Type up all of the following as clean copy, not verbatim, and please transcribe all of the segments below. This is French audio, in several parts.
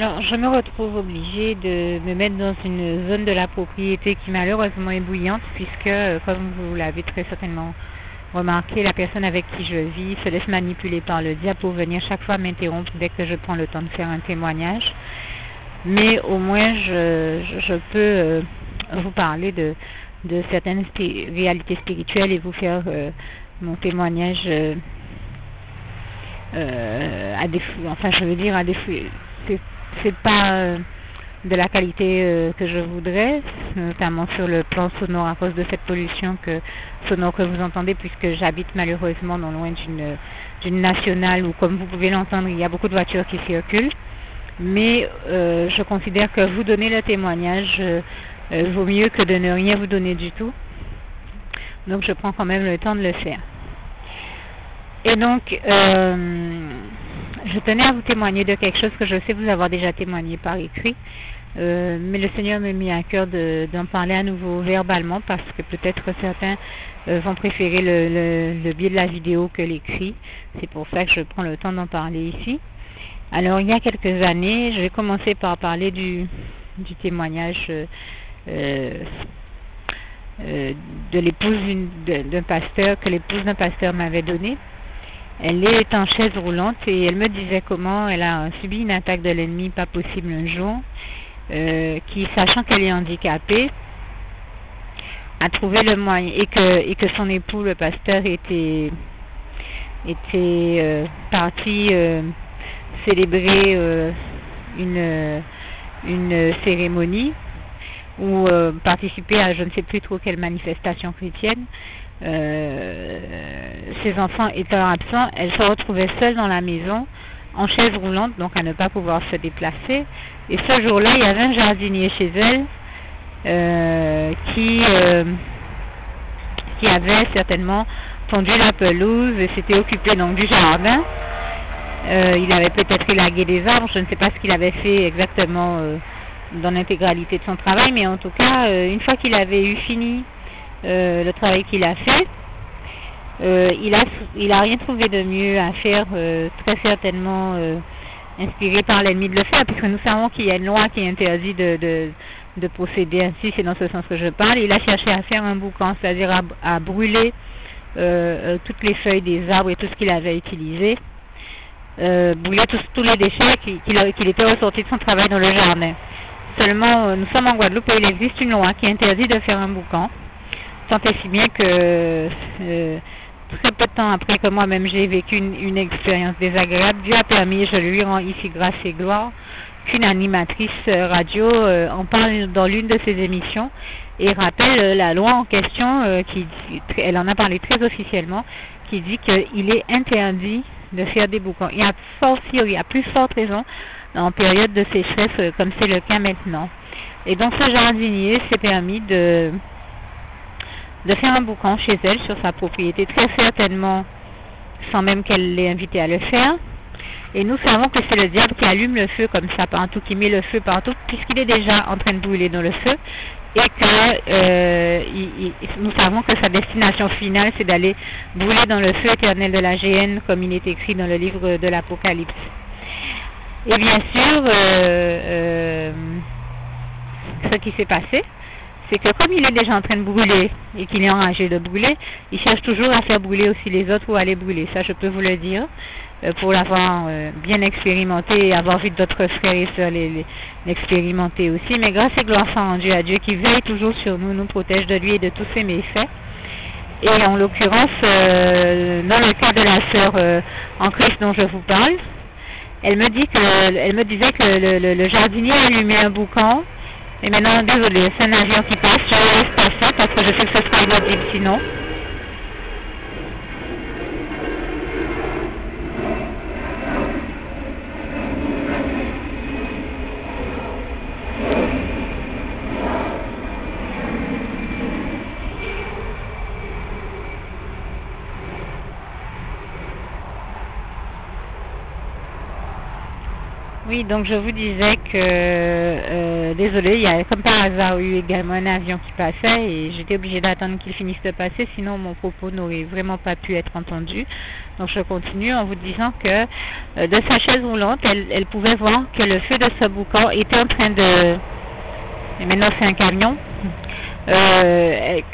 Alors, je me retrouve obligée de me mettre dans une zone de la propriété qui malheureusement est bouillante puisque, comme vous l'avez très certainement remarqué, la personne avec qui je vis se laisse manipuler par le diable pour venir chaque fois m'interrompre dès que je prends le temps de faire un témoignage. Mais au moins, je peux vous parler de certaines réalités spirituelles et vous faire mon témoignage à défaut. Enfin, je veux dire à défaut. C'est pas de la qualité que je voudrais, notamment sur le plan sonore à cause de cette pollution sonore que vous entendez, puisque j'habite malheureusement non loin d'une nationale où, comme vous pouvez l'entendre, il y a beaucoup de voitures qui circulent. Mais je considère que vous donner le témoignage vaut mieux que de ne rien vous donner du tout. Donc je prends quand même le temps de le faire. Et donc, je tenais à vous témoigner de quelque chose que je sais vous avoir déjà témoigné par écrit, mais le Seigneur m'a mis à cœur d'en parler à nouveau verbalement parce que peut-être certains vont préférer le biais de la vidéo que l'écrit. C'est pour ça que je prends le temps d'en parler ici. Alors, il y a quelques années, je vais commencer par parler du témoignage de l'épouse d'un pasteur, que l'épouse d'un pasteur m'avait donné. Elle est en chaise roulante et elle me disait comment elle a subi une attaque de l'ennemi pas possible un jour, qui, sachant qu'elle est handicapée, a trouvé le moyen et que son époux, le pasteur, était parti célébrer une cérémonie ou participer à je ne sais plus trop quelle manifestation chrétienne. Ses enfants étant absents, elle se retrouvait seule dans la maison, en chaise roulante, donc à ne pas pouvoir se déplacer. Et ce jour-là, il y avait un jardinier chez elle qui avait certainement tondu la pelouse et s'était occupé donc du jardin. Il avait peut-être élagué des arbres, je ne sais pas ce qu'il avait fait exactement dans l'intégralité de son travail, mais en tout cas, une fois qu'il avait eu fini le travail qu'il a fait, il a rien trouvé de mieux à faire, très certainement inspiré par l'ennemi de le faire, puisque nous savons qu'il y a une loi qui interdit de procéder ainsi, c'est dans ce sens que je parle. Il a cherché à faire un boucan, c'est-à-dire à brûler toutes les feuilles des arbres et tout ce qu'il avait utilisé, brûler tous les déchets qu'il était ressorti de son travail dans le jardin. Seulement, nous sommes en Guadeloupe et il existe une loi qui interdit de faire un boucan. Tant et si bien que très peu de temps après que moi-même j'ai vécu une expérience désagréable, Dieu a permis, je lui rends ici grâce et gloire, qu'une animatrice radio en parle dans l'une de ses émissions et rappelle la loi en question, elle en a parlé très officiellement, qui dit qu'il est interdit de faire des boucans. Il y a plus forte raison en période de sécheresse comme c'est le cas maintenant. Et donc ce jardinier s'est permis de faire un boucan chez elle sur sa propriété, très certainement sans même qu'elle l'ait invité à le faire. Et nous savons que c'est le diable qui allume le feu comme ça partout, qui met le feu partout, puisqu'il est déjà en train de brûler dans le feu, et que nous savons que sa destination finale, c'est d'aller brûler dans le feu éternel de la géhenne, comme il est écrit dans le livre de l'Apocalypse. Et bien sûr, ce qui s'est passé, c'est que comme il est déjà en train de brûler et qu'il est enragé de brûler, il cherche toujours à faire brûler aussi les autres ou à les brûler. Ça, je peux vous le dire, pour l'avoir bien expérimenté et avoir vu d'autres frères et sœurs l'expérimenter aussi. Mais grâce et gloire soit rendue à Dieu qui veille toujours sur nous, nous protège de lui et de tous ses méfaits. Et en l'occurrence, dans le cas de la sœur en Christ dont je vous parle, elle me disait que le jardinier allumait un boucan. Et maintenant, désolé, c'est un avion qui passe, je laisse passer parce que je sais que ce sera inaudible sinon. Oui, donc je vous disais que, désolé, il y a comme par hasard eu également un avion qui passait et j'étais obligée d'attendre qu'il finisse de passer, sinon mon propos n'aurait vraiment pas pu être entendu. Donc je continue en vous disant que de sa chaise roulante, elle pouvait voir que le feu de ce boucan était en train de... Et maintenant c'est un camion. Elle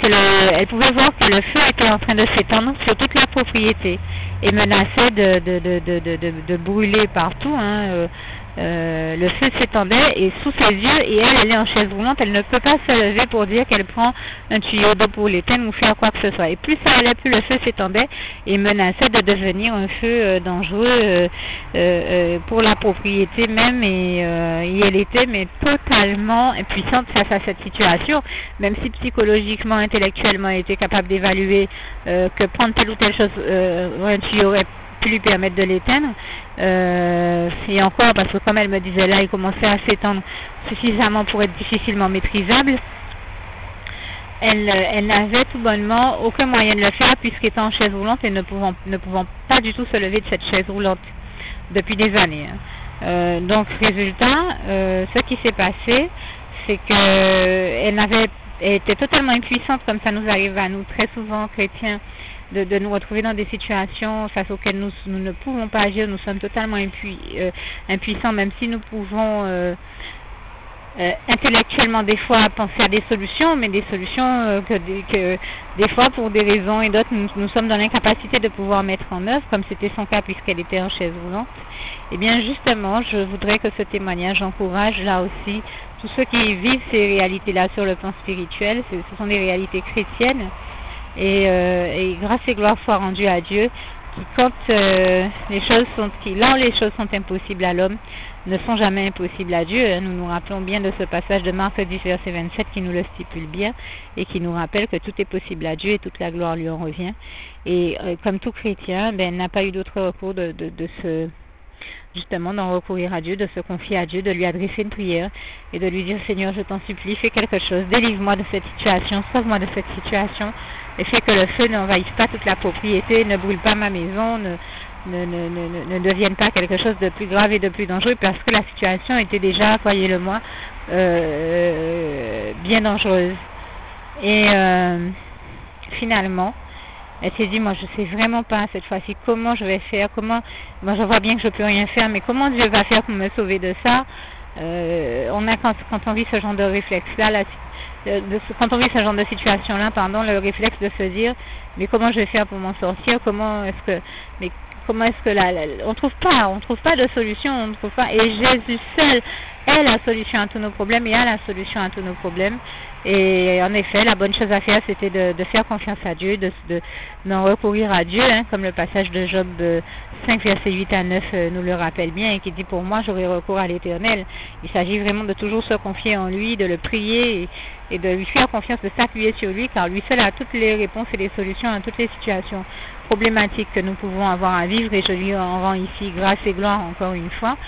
pouvait voir que le feu était en train de s'étendre sur toute la propriété et menaçait de brûler partout. Le feu s'étendait et sous ses yeux, et elle est en chaise roulante, elle ne peut pas se lever pour dire qu'elle prend un tuyau d'eau pour l'éteindre ou faire quoi que ce soit. Et plus ça allait, plus le feu s'étendait et menaçait de devenir un feu dangereux pour la propriété même, et elle était mais totalement impuissante face à cette situation, même si psychologiquement, intellectuellement elle était capable d'évaluer que prendre telle ou telle chose, un tuyau aurait pu lui permettre de l'éteindre. Et encore, parce que comme elle me disait là, il commençait à s'étendre suffisamment pour être difficilement maîtrisable. Elle n'avait tout bonnement aucun moyen de le faire, puisqu'étant en chaise roulante et ne pouvant pas du tout se lever de cette chaise roulante depuis des années. Donc résultat, ce qui s'est passé, c'est qu'elle était totalement impuissante, comme ça nous arrive à nous très souvent chrétiens, de nous retrouver dans des situations face auxquelles nous ne pouvons pas agir. Nous sommes totalement impuissants, même si nous pouvons intellectuellement des fois penser à des solutions, mais des solutions que des fois pour des raisons et d'autres nous sommes dans l'incapacité de pouvoir mettre en œuvre, comme c'était son cas puisqu'elle était en chaise roulante. Et bien justement, je voudrais que ce témoignage encourage là aussi tous ceux qui vivent ces réalités-là sur le plan spirituel. Ce sont des réalités chrétiennes. Et grâce et gloire soit rendue à Dieu, qui quand les choses sont impossibles à l'homme, ne sont jamais impossibles à Dieu. Nous nous rappelons bien de ce passage de Marc 10, verset 27 qui nous le stipule bien et qui nous rappelle que tout est possible à Dieu et toute la gloire lui en revient. Et comme tout chrétien, elle n'a pas eu d'autre recours justement d'en recourir à Dieu, de se confier à Dieu, de lui adresser une prière et de lui dire: Seigneur, je t'en supplie, fais quelque chose, délivre-moi de cette situation, sauve-moi de cette situation, et fais que le feu n'envahisse pas toute la propriété, ne brûle pas ma maison, ne devienne pas quelque chose de plus grave et de plus dangereux, parce que la situation était déjà, croyez-le-moi, bien dangereuse. Et finalement, elle s'est dit: moi je sais vraiment pas cette fois-ci comment je vais faire, moi je vois bien que je peux rien faire, mais comment Dieu va faire pour me sauver de ça. Quand on vit ce genre de réflexe-là, quand on vit ce genre de situation-là, le réflexe de se dire: mais comment je vais faire pour m'en sortir, on trouve pas de solution, et Jésus seul est la solution à tous nos problèmes et a la solution à tous nos problèmes. Et en effet, la bonne chose à faire, c'était de faire confiance à Dieu, d'en recourir à Dieu, comme le passage de Job 5, versets 8 à 9 nous le rappelle bien, et qui dit: pour moi, j'aurai recours à l'Éternel. Il s'agit vraiment de toujours se confier en lui, de le prier et de lui faire confiance, de s'appuyer sur lui, car lui seul a toutes les réponses et les solutions à toutes les situations problématiques que nous pouvons avoir à vivre, et je lui en rends ici grâce et gloire encore une fois.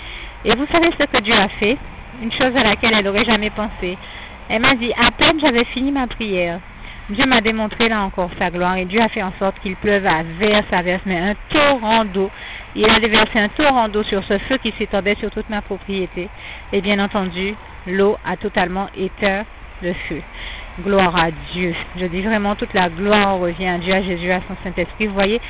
Et vous savez ce que Dieu a fait, une chose à laquelle elle n'aurait jamais pensé. Elle m'a dit: à peine j'avais fini ma prière, Dieu m'a démontré là encore sa gloire, et Dieu a fait en sorte qu'il pleuve à verse, mais un torrent d'eau. Il a déversé un torrent d'eau sur ce feu qui s'étendait sur toute ma propriété. Et bien entendu, l'eau a totalement éteint le feu. Gloire à Dieu. Je dis vraiment, toute la gloire revient à Dieu, à Jésus, à son Saint-Esprit. Vous voyez,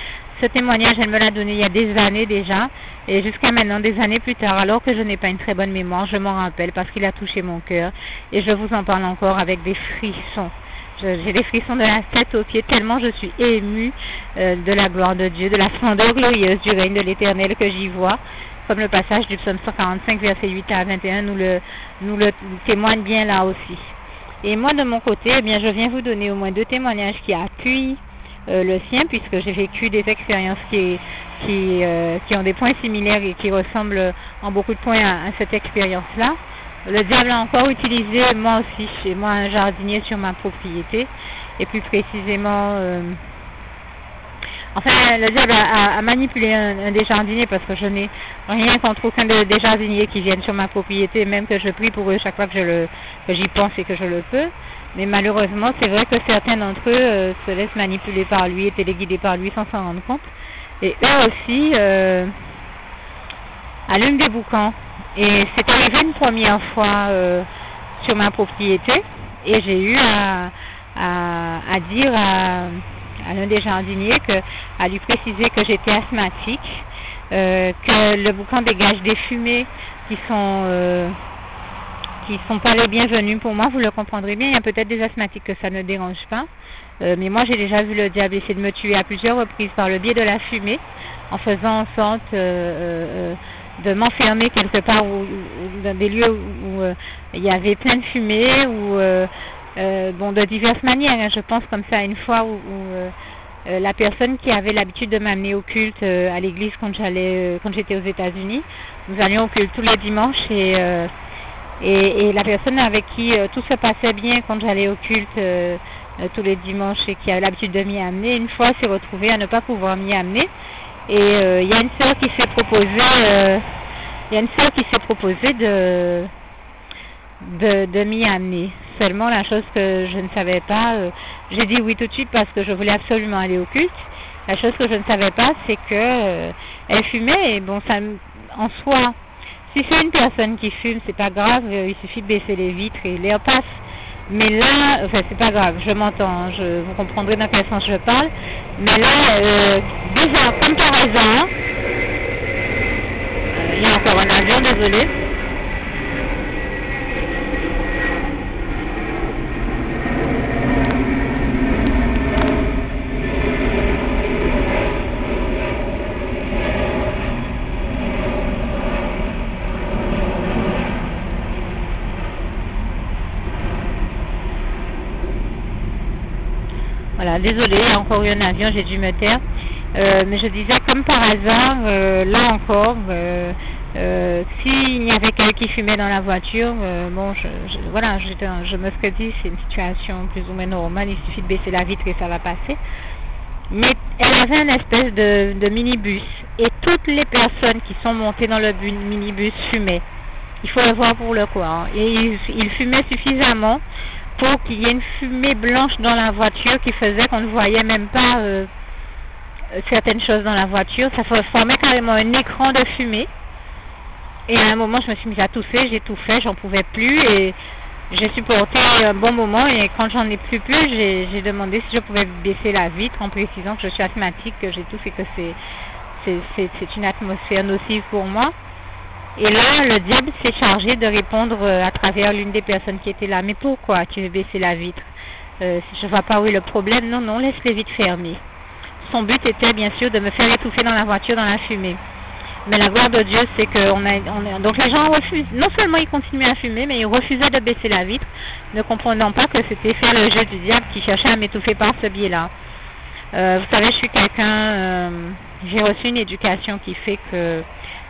ce témoignage, elle me l'a donné il y a des années déjà, et jusqu'à maintenant, des années plus tard, alors que je n'ai pas une très bonne mémoire, je m'en rappelle parce qu'il a touché mon cœur, et je vous en parle encore avec des frissons. J'ai des frissons de la tête aux pieds, tellement je suis émue de la gloire de Dieu, de la splendeur glorieuse du règne de l'Éternel que j'y vois, comme le passage du psaume 145, verset 8 à 21 nous le témoigne bien là aussi. Et moi, de mon côté, eh bien, je viens vous donner au moins 2 témoignages qui appuient le sien, puisque j'ai vécu des expériences qui ont des points similaires et qui ressemblent en beaucoup de points à cette expérience-là. Le diable a encore utilisé, moi aussi, chez moi, un jardinier sur ma propriété, et plus précisément... Enfin, le diable a manipulé un des jardiniers, parce que je n'ai rien contre aucun des jardiniers qui viennent sur ma propriété, même que je prie pour eux chaque fois que j'y pense et que je le peux. Mais malheureusement, c'est vrai que certains d'entre eux se laissent manipuler par lui et téléguider par lui sans s'en rendre compte. Et eux aussi allument des boucans. Et c'est arrivé une première fois sur ma propriété, et j'ai eu à dire à l'un des jardiniers que à lui préciser que j'étais asthmatique, que le boucan dégage des fumées qui sont pas les bienvenus pour moi. Vous le comprendrez bien, il y a peut-être des asthmatiques que ça ne dérange pas, mais moi j'ai déjà vu le diable essayer de me tuer à plusieurs reprises par le biais de la fumée, en faisant en sorte de m'enfermer quelque part ou dans des lieux où il y avait plein de fumée, ou bon, de diverses manières, hein. Je pense comme ça une fois où la personne qui avait l'habitude de m'amener au culte à l'église quand j'étais aux États-Unis, nous allions au culte tous les dimanches, et la personne avec qui tout se passait bien quand j'allais au culte tous les dimanches et qui avait l'habitude de m'y amener, une fois s'est retrouvée à ne pas pouvoir m'y amener. Et il y a une sœur qui s'est proposée de m'y amener. Seulement, la chose que je ne savais pas, j'ai dit oui tout de suite parce que je voulais absolument aller au culte. La chose que je ne savais pas, c'est que elle fumait, et bon, ça, en soi, si c'est une personne qui fume, c'est pas grave, il suffit de baisser les vitres et l'air passe. Mais là, enfin, c'est pas grave, je m'entends, vous comprendrez dans quel sens je parle. Mais là, bizarre, comme par hasard, il y a encore un avion, désolé. Voilà, désolé, il y a encore eu un avion, j'ai dû me taire. Mais je disais, comme par hasard, là encore, s'il y avait quelqu'un qui fumait dans la voiture, bon, voilà, je me serais dit, c'est une situation plus ou moins normale, il suffit de baisser la vitre et ça va passer. Mais elle avait une espèce de minibus, et toutes les personnes qui sont montées dans le minibus fumaient. Il faut le voir pour le coup, hein. Et il fumait suffisamment pour qu'il y ait une fumée blanche dans la voiture qui faisait qu'on ne voyait même pas certaines choses dans la voiture. Ça formait carrément un écran de fumée. Et à un moment, je me suis mise à tousser, j'ai tout fait, j'en pouvais plus, et j'ai supporté un bon moment. Et quand j'en ai plus, j'ai demandé si je pouvais baisser la vitre, en précisant que je suis asthmatique, que j'ai tout, et que c'est une atmosphère nocive pour moi. Et là, le diable s'est chargé de répondre à travers l'une des personnes qui était là. Mais pourquoi tu veux baisser la vitre? Je ne vois pas où est le problème. Non, non, laisse les vitres fermées. Son but était bien sûr de me faire étouffer dans la voiture, dans la fumée. Mais la gloire de Dieu, c'est que donc les gens refusent. Non seulement ils continuaient à fumer, mais ils refusaient de baisser la vitre, ne comprenant pas que c'était faire le jeu du diable qui cherchait à m'étouffer par ce biais-là. Vous savez, je suis quelqu'un... j'ai reçu une éducation qui fait que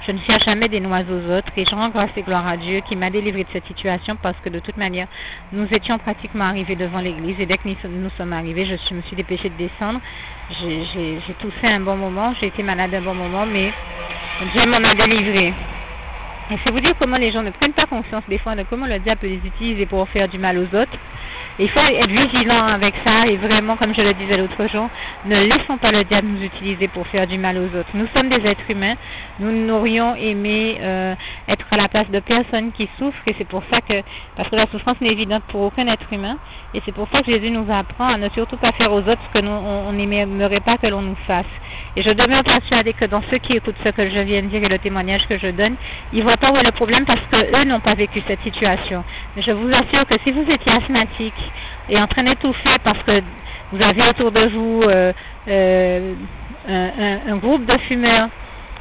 je ne cherche jamais des noises aux autres, et je rends grâce et gloire à Dieu qui m'a délivré de cette situation, parce que de toute manière, nous étions pratiquement arrivés devant l'église, et dès que nous sommes arrivés, je me suis dépêchée de descendre. J'ai toussé un bon moment, j'ai été malade un bon moment, mais Dieu m'en a délivré. Et c'est vous dire comment les gens ne prennent pas conscience des fois de comment le diable peut les utiliser pour faire du mal aux autres. Il faut être vigilant avec ça, et vraiment, comme je le disais l'autre jour, ne laissons pas le diable nous utiliser pour faire du mal aux autres. Nous sommes des êtres humains, nous n'aurions aimé être à la place de personnes qui souffrent, et c'est pour ça que, parce que la souffrance n'est évidente pour aucun être humain, et c'est pour ça que Jésus nous apprend à ne surtout pas faire aux autres ce que on n'aimerait pas que l'on nous fasse. Et je demeure persuadée que dans ceux qui écoutent ce que je viens de dire et le témoignage que je donne, ils voient pas où est le problème, parce qu'eux n'ont pas vécu cette situation. Mais je vous assure que si vous étiez asthmatique et en train d'étouffer parce que vous avez autour de vous un groupe de fumeurs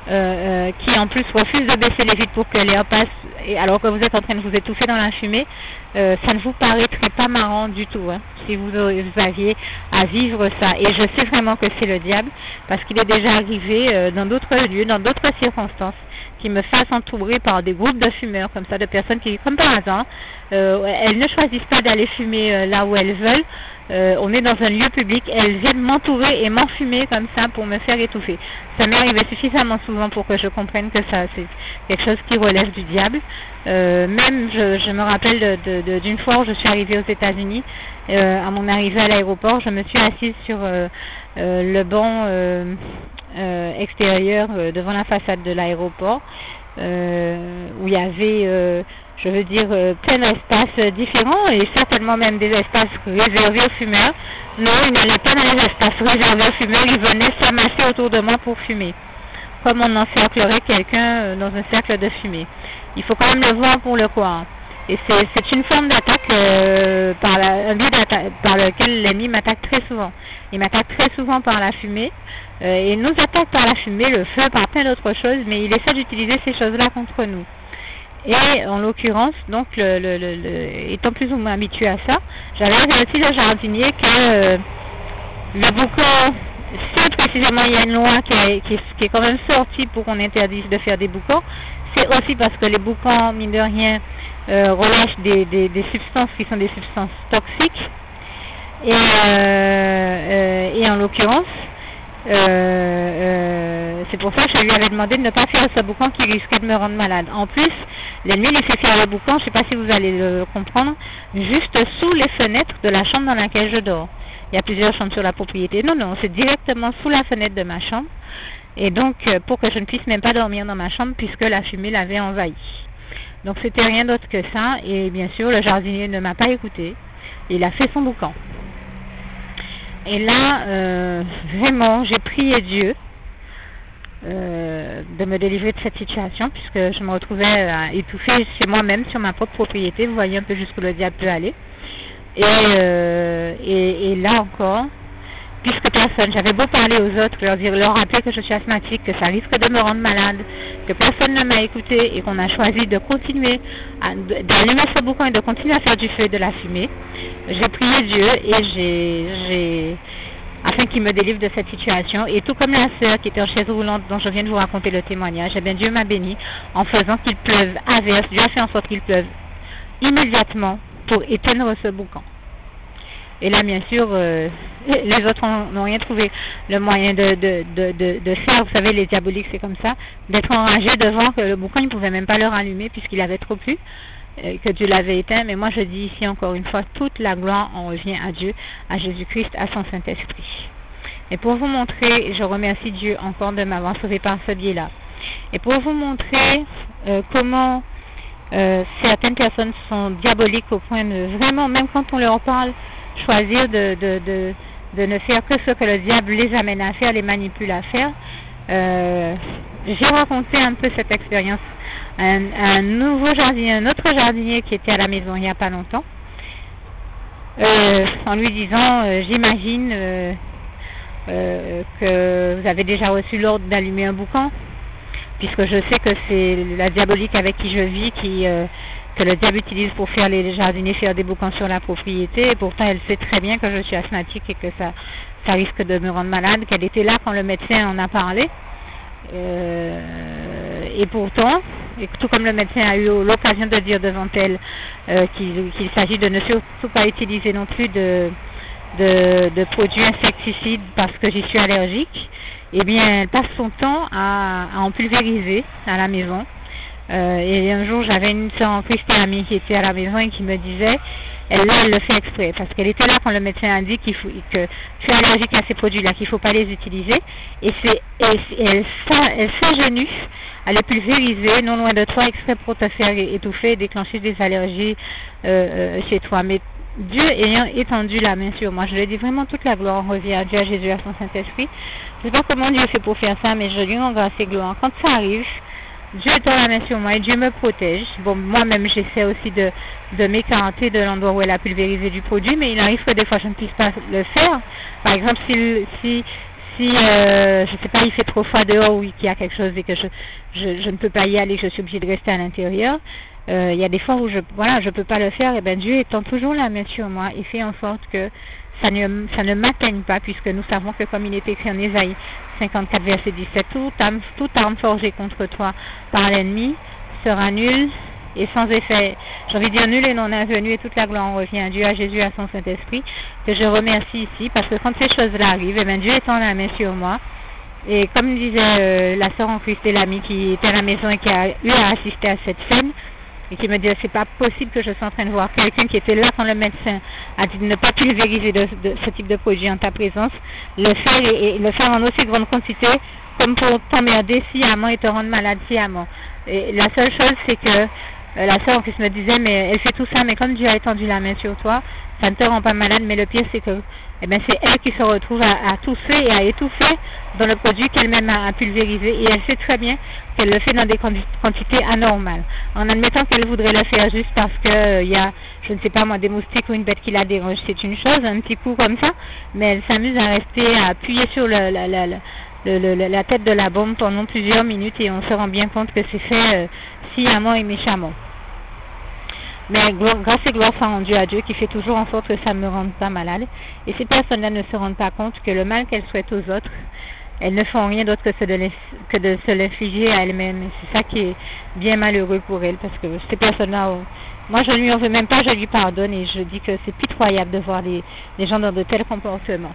qui en plus refusent de baisser les vitres pour que l'air passe, et alors que vous êtes en train de vous étouffer dans la fumée, ça ne vous paraîtrait pas marrant du tout, hein, si vous aviez à vivre ça. Et je sais vraiment que c'est le diable, parce qu'il est déjà arrivé dans d'autres lieux, dans d'autres circonstances, qui me fassent entourer par des groupes de fumeurs comme ça, de personnes qui, comme par hasard, elles ne choisissent pas d'aller fumer là où elles veulent. On est dans un lieu public, elles viennent m'entourer et m'enfumer comme ça pour me faire étouffer. Ça m'est arrivé suffisamment souvent pour que je comprenne que ça, c'est quelque chose qui relève du diable. Même, je me rappelle d'une fois où je suis arrivée aux États-Unis, à mon arrivée à l'aéroport, je me suis assise sur le banc extérieur devant la façade de l'aéroport, où il y avait, je veux dire, plein d'espaces différents, et certainement même des espaces réservés aux fumeurs. Non, il n'allait pas dans les espaces réservés aux fumeurs, il venait s'amasser autour de moi pour fumer. Comme on encerclerait quelqu'un dans un cercle de fumée. Il faut quand même le voir pour le croire. Et c'est une forme d'attaque un biais par lequel l'ennemi m'attaque très souvent. Il m'attaque très souvent par la fumée. Il nous attaque par la fumée, le feu, par plein d'autres choses, mais il essaie d'utiliser ces choses-là contre nous. Et en l'occurrence, donc, étant plus ou moins habitué à ça, j'avais averti le jardinier que le boucan, si précisément il y a une loi qui est quand même sortie pour qu'on interdise de faire des boucans, c'est aussi parce que les boucans, mine de rien, relâchent des substances qui sont des substances toxiques. Et en l'occurrence, c'est pour ça que je lui avais demandé de ne pas faire ce boucan qui risquait de me rendre malade. En plus, l'ennemi lui fait faire le boucan, je ne sais pas si vous allez le comprendre, juste sous les fenêtres de la chambre dans laquelle je dors. Il y a plusieurs chambres sur la propriété. Non, c'est directement sous la fenêtre de ma chambre. Et donc, pour que je ne puisse même pas dormir dans ma chambre puisque la fumée l'avait envahi. Donc, c'était rien d'autre que ça. Et bien sûr, le jardinier ne m'a pas écouté. Il a fait son boucan. Et là, vraiment, j'ai prié Dieu de me délivrer de cette situation puisque je me retrouvais étouffée chez moi-même sur ma propre propriété. Vous voyez un peu jusqu'où le diable peut aller. Et là encore, puisque personne, j'avais beau parler aux autres, leur rappeler que je suis asthmatique, que ça risque de me rendre malade, que personne ne m'a écouté et qu'on a choisi de continuer d'allumer ce boucan et de continuer à faire du feu et de la fumée, j'ai prié Dieu et afin qu'il me délivre de cette situation. Et tout comme la sœur qui était en chaise roulante dont je viens de vous raconter le témoignage, eh bien Dieu m'a béni en faisant qu'il pleuve à verse. Dieu a fait en sorte qu'il pleuve immédiatement pour éteindre ce boucan. Et là, bien sûr, les autres n'ont rien trouvé le moyen de faire. Vous savez, les diaboliques, c'est comme ça, d'être enragés de voir que le boucan, ils ne pouvaient même pas le rallumer puisqu'il avait trop plu, que Dieu l'avait éteint. Mais moi, je dis ici encore une fois, toute la gloire en revient à Dieu, à Jésus-Christ, à son Saint-Esprit. Et pour vous montrer, je remercie Dieu encore de m'avoir sauvé par ce biais-là. Et pour vous montrer comment certaines personnes sont diaboliques au point de vraiment, même quand on leur parle, choisir de ne faire que ce que le diable les amène à faire, les manipule à faire. J'ai raconté un peu cette expérience à un autre jardinier qui était à la maison il n'y a pas longtemps, en lui disant j'imagine que vous avez déjà reçu l'ordre d'allumer un boucan, puisque je sais que c'est la diabolique avec qui je vis que le diable utilise pour faire les jardiniers faire des boucans sur la propriété, et pourtant elle sait très bien que je suis asthmatique et que ça risque de me rendre malade, qu'elle était là quand le médecin en a parlé, et pourtant, et tout comme le médecin a eu l'occasion de dire devant elle qu'il s'agit de ne surtout pas utiliser non plus de produits insecticides parce que j'y suis allergique, eh bien elle passe son temps à en pulvériser à la maison. Et un jour j'avais une sœur en Christ amie qui était à la maison et qui me disait elle le fait exprès parce qu'elle était là quand le médecin a dit que tu es allergique à ces produits-là, qu'il ne faut pas les utiliser, et elle s'agenouille à les pulvériser non loin de toi exprès pour te faire étouffer et déclencher des allergies chez toi. Mais Dieu ayant étendu la main sur moi, je lui dis vraiment toute la gloire revient à Dieu, à Jésus, à son Saint-Esprit. Je ne sais pas comment Dieu fait pour faire ça, mais je lui rends grâce et gloire. Quand ça arrive, Dieu étend la main sur moi et Dieu me protège. Bon, moi-même, j'essaie aussi de m'écarter de l'endroit où elle a pulvérisé du produit, mais il arrive que des fois, je ne puisse pas le faire. Par exemple, si je sais pas, il fait trop froid dehors ou qu'il y a quelque chose et que je ne peux pas y aller, je suis obligée de rester à l'intérieur, il y a des fois où je peux pas le faire, et bien Dieu étend toujours la main sur moi et fait en sorte que ça ne m'atteigne pas, puisque nous savons que comme il est écrit en Ésaïe 54 verset 17, toute arme forgée contre toi par l'ennemi sera nulle et sans effet. J'ai envie de dire nul et non avenu, et toute la gloire en revient à Dieu, à Jésus, à son Saint-Esprit, que je remercie ici, parce que quand ces choses-là arrivent, eh bien Dieu étend la main sur moi. Et comme disait la sœur en Christ et l'amie qui était à la maison et qui a eu à assister à cette scène, et qui me dit c'est pas possible que je sois en train de voir quelqu'un qui était là quand le médecin a dit de ne pas pulvériser de ce type de produit en ta présence, le faire et le faire en aussi grande quantité comme pour t'emmerder sciemment et te rendre malade sciemment. Et la seule chose, c'est que la sœur en Christ me disait mais elle fait tout ça, mais comme Dieu a étendu la main sur toi, ça ne te rend pas malade, mais le pire c'est que eh bien c'est elle qui se retrouve à tousser et à étouffer dans le produit qu'elle-même a pulvérisé, et elle sait très bien qu'elle le fait dans des quantités anormales. En admettant qu'elle voudrait le faire juste parce que il y a, je ne sais pas moi, des moustiques ou une bête qui la dérange, c'est une chose, un petit coup comme ça, mais elle s'amuse à rester à appuyer sur la tête de la bombe pendant plusieurs minutes, et on se rend bien compte que c'est fait sciemment et méchamment. Mais grâce et gloire soit rendue à Dieu qui fait toujours en sorte que ça ne me rende pas malade. Et ces personnes-là ne se rendent pas compte que le mal qu'elles souhaitent aux autres, elles ne font rien d'autre que de se l'infliger à elles-mêmes. Et c'est ça qui est bien malheureux pour elles, parce que ces personnes-là, moi je ne lui en veux même pas, je lui pardonne, et je dis que c'est pitoyable de voir les gens dans de tels comportements.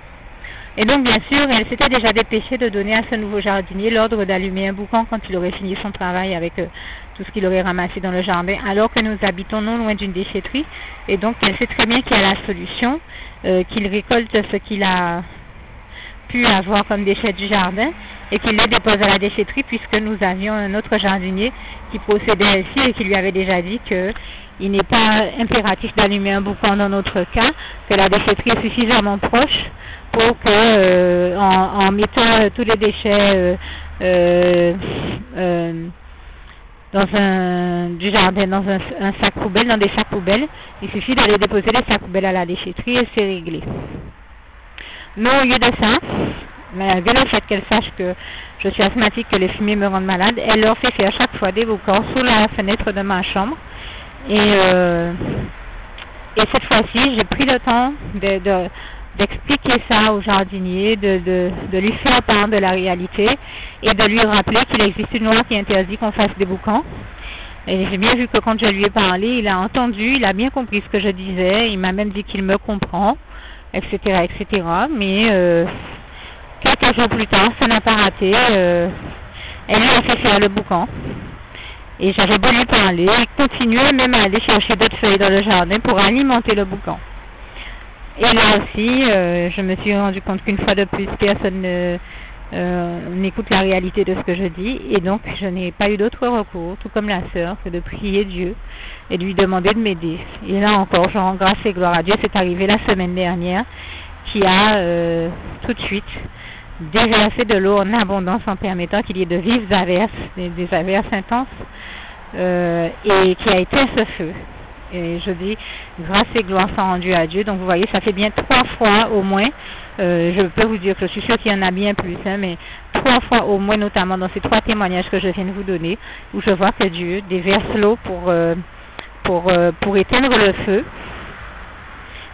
Et donc, bien sûr, elle s'était déjà dépêchée de donner à ce nouveau jardinier l'ordre d'allumer un boucan quand il aurait fini son travail avec tout ce qu'il aurait ramassé dans le jardin, alors que nous habitons non loin d'une déchetterie. Et donc, elle sait très bien qu'il y a la solution, qu'il récolte ce qu'il a pu avoir comme déchets du jardin et qu'il les dépose à la déchetterie, puisque nous avions un autre jardinier qui procédait ainsi et qui lui avait déjà dit que il n'est pas impératif d'allumer un boucan dans notre cas, que la déchetterie est suffisamment proche pour que, en mettant tous les déchets du jardin dans un sac poubelle, dans des sacs poubelles, il suffit d'aller déposer les sacs poubelles à la déchetterie et c'est réglé. Mais au lieu de ça, malgré le fait qu'elle sache que je suis asthmatique, que les fumées me rendent malade, elle leur fait faire chaque fois des boucans sous la fenêtre de ma chambre. Et cette fois-ci, j'ai pris le temps d'expliquer ça au jardinier, de lui faire part de la réalité et de lui rappeler qu'il existe une loi qui interdit qu'on fasse des boucans. Et j'ai bien vu que quand je lui ai parlé, il a entendu, il a bien compris ce que je disais, il m'a même dit qu'il me comprend, etc., etc. Mais quelques jours plus tard, ça n'a pas raté, elle lui a fait faire le boucan. Et j'avais beau lui parler, il continuait même à aller chercher d'autres feuilles dans le jardin pour alimenter le boucan. Et là aussi, je me suis rendu compte qu'une fois de plus, personne n'écoute la réalité de ce que je dis. Et donc, je n'ai pas eu d'autre recours, tout comme la sœur, que de prier Dieu et de lui demander de m'aider. Et là encore, je rends grâce et gloire à Dieu. C'est arrivé la semaine dernière, qui a tout de suite déversé de l'eau en abondance en permettant qu'il y ait de vives averses, des averses intenses, et qui a éteint ce feu. Et je dis, grâce et gloire sont rendues à Dieu. Donc vous voyez, ça fait bien 3 fois au moins. Je peux vous dire que je suis sûre qu'il y en a bien plus, hein, mais 3 fois au moins, notamment dans ces 3 témoignages que je viens de vous donner, où je vois que Dieu déverse l'eau pour éteindre le feu.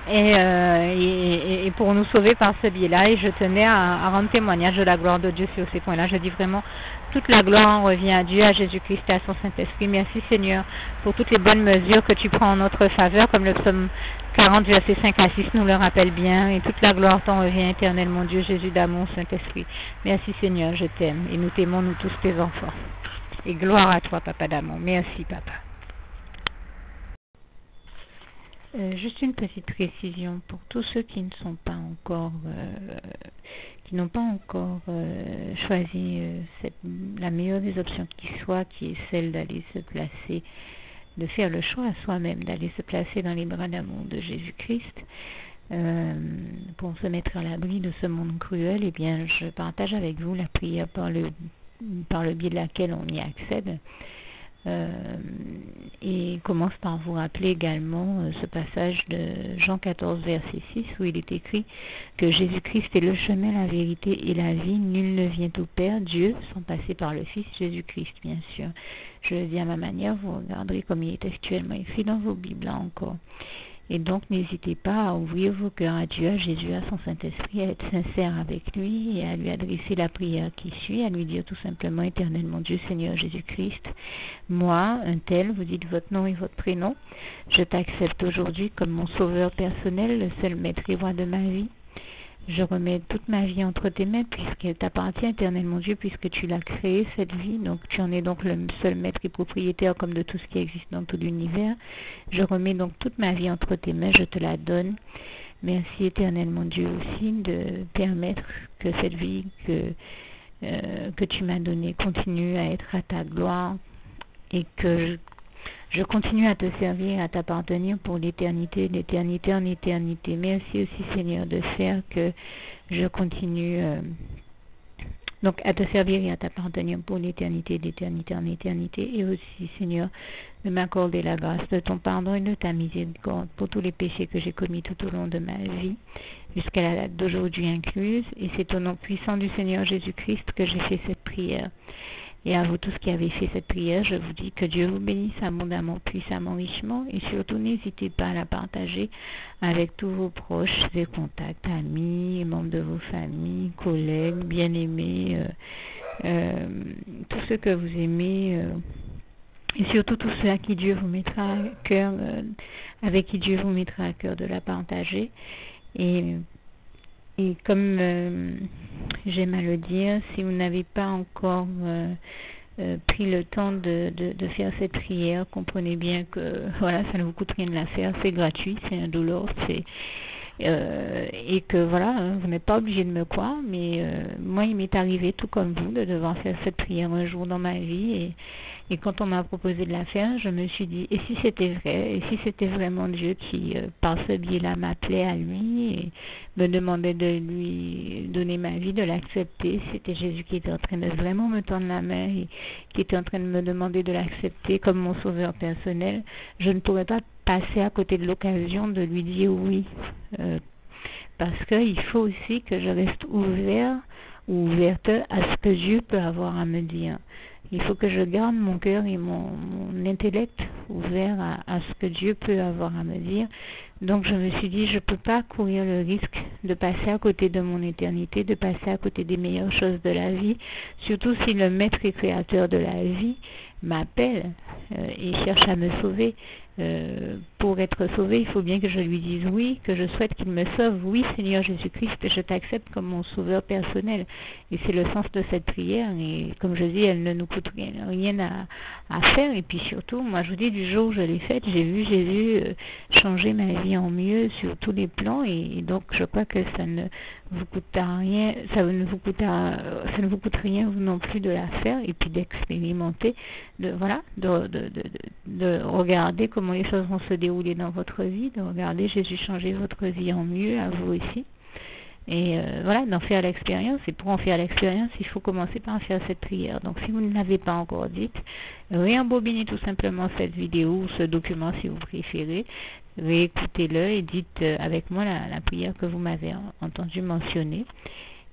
Et pour nous sauver par ce biais-là, et je tenais à rendre témoignage de la gloire de Dieu sur ces points-là. Je dis vraiment, toute la gloire en revient à Dieu, à Jésus-Christ et à son Saint-Esprit. Merci Seigneur pour toutes les bonnes mesures que tu prends en notre faveur, comme le psaume 40, versets 5 à 6 nous le rappelle bien. Et toute la gloire t'en revient éternellement, Dieu, Jésus d'amour, Saint-Esprit. Merci Seigneur, je t'aime, et nous t'aimons, nous tous tes enfants. Et gloire à toi, Papa d'amour. Merci, Papa. Juste une petite précision pour tous ceux qui ne sont pas encore, qui n'ont pas encore choisi la meilleure des options qui soit, qui est celle d'aller se placer, de faire le choix à soi-même, d'aller se placer dans les bras d'amour de Jésus-Christ, pour se mettre à l'abri de ce monde cruel. Eh bien, je partage avec vous la prière par le biais de laquelle on y accède. Et commence par vous rappeler également ce passage de Jean 14, verset 6, où il est écrit que Jésus-Christ est le chemin, la vérité et la vie. Nul ne vient au Père, Dieu, sans passer par le Fils Jésus-Christ, bien sûr. Je le dis à ma manière, vous regarderez comme il est textuellement écrit dans vos Bibles, là encore. Et donc, n'hésitez pas à ouvrir vos cœurs à Dieu, à Jésus, à son Saint-Esprit, à être sincère avec lui et à lui adresser la prière qui suit, à lui dire tout simplement, éternellement Dieu, Seigneur Jésus-Christ, moi, un tel, vous dites votre nom et votre prénom, je t'accepte aujourd'hui comme mon sauveur personnel, le seul maître et roi de ma vie. Je remets toute ma vie entre tes mains puisqu'elle t'appartient éternellement Dieu, puisque tu l'as créée cette vie, donc tu en es donc le seul maître et propriétaire comme de tout ce qui existe dans tout l'univers. Je remets donc toute ma vie entre tes mains, je te la donne. Merci éternellement Dieu aussi de permettre que cette vie que tu m'as donnée continue à être à ta gloire et que Je continue à te servir, à t'appartenir pour l'éternité, d'éternité en éternité. Merci aussi, Seigneur, de faire que je continue donc à te servir et à t'appartenir pour l'éternité, d'éternité en éternité. Et aussi, Seigneur, de m'accorder la grâce de ton pardon et de ta miséricorde pour tous les péchés que j'ai commis tout au long de ma vie, jusqu'à la date d'aujourd'hui incluse. Et c'est au nom puissant du Seigneur Jésus-Christ que j'ai fait cette prière. Et à vous tous qui avez fait cette prière, je vous dis que Dieu vous bénisse abondamment, puissamment, richement. Et surtout, n'hésitez pas à la partager avec tous vos proches et contacts, amis, membres de vos familles, collègues, bien-aimés, tous ceux que vous aimez. Et surtout tous ceux à qui Dieu vous mettra à cœur, avec qui Dieu vous mettra à cœur de la partager. Et comme j'aime à le dire, si vous n'avez pas encore pris le temps de faire cette prière, comprenez bien que voilà, ça ne vous coûte rien de la faire, c'est gratuit, c'est indolore, et que voilà, vous n'êtes pas obligé de me croire, mais moi il m'est arrivé tout comme vous de devoir faire cette prière un jour dans ma vie, et quand on m'a proposé de la faire, je me suis dit, et si c'était vrai, et si c'était vraiment Dieu qui, par ce biais-là, m'appelait à lui et me demandait de lui donner ma vie, de l'accepter, c'était Jésus qui était en train de vraiment me tendre la main et qui était en train de me demander de l'accepter comme mon sauveur personnel, je ne pourrais pas passer à côté de l'occasion de lui dire oui, parce qu'il faut aussi que je reste ouverte à ce que Dieu peut avoir à me dire. Il faut que je garde mon cœur et mon intellect ouvert à ce que Dieu peut avoir à me dire. Donc je me suis dit, je ne peux pas courir le risque de passer à côté de mon éternité, de passer à côté des meilleures choses de la vie, surtout si le maître et créateur de la vie m'appelle et cherche à me sauver. Pour être sauvé, il faut bien que je lui dise oui, que je souhaite qu'il me sauve. Oui, Seigneur Jésus-Christ, je t'accepte comme mon sauveur personnel. Et c'est le sens de cette prière. Et comme je dis, elle ne nous coûte rien à faire. Et puis surtout, moi je vous dis, du jour où je l'ai faite, j'ai vu Jésus changer ma vie en mieux sur tous les plans. Et donc je crois que ça ne vous coûtera rien, ça ne vous coûte rien vous non plus de la faire et puis d'expérimenter, de regarder comment les choses vont se dérouler dans votre vie, de regarder Jésus changer votre vie en mieux, à vous aussi. Et voilà, d'en faire l'expérience. Et pour en faire l'expérience, il faut commencer par faire cette prière. Donc si vous ne l'avez pas encore dite, réembobinez tout simplement cette vidéo ou ce document si vous préférez, réécoutez-le et dites avec moi la prière que vous m'avez entendu mentionner.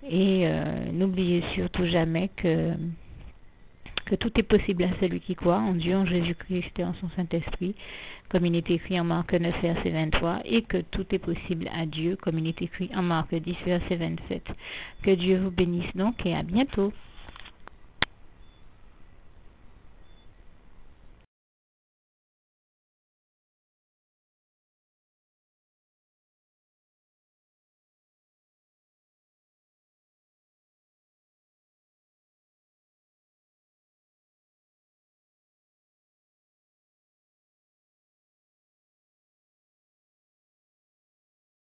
Et n'oubliez surtout jamais que tout est possible à celui qui croit en Dieu, en Jésus-Christ et en son Saint-Esprit, comme il est écrit en Marc 9, verset 23, et que tout est possible à Dieu, comme il est écrit en Marc 10, verset 27. Que Dieu vous bénisse donc et à bientôt.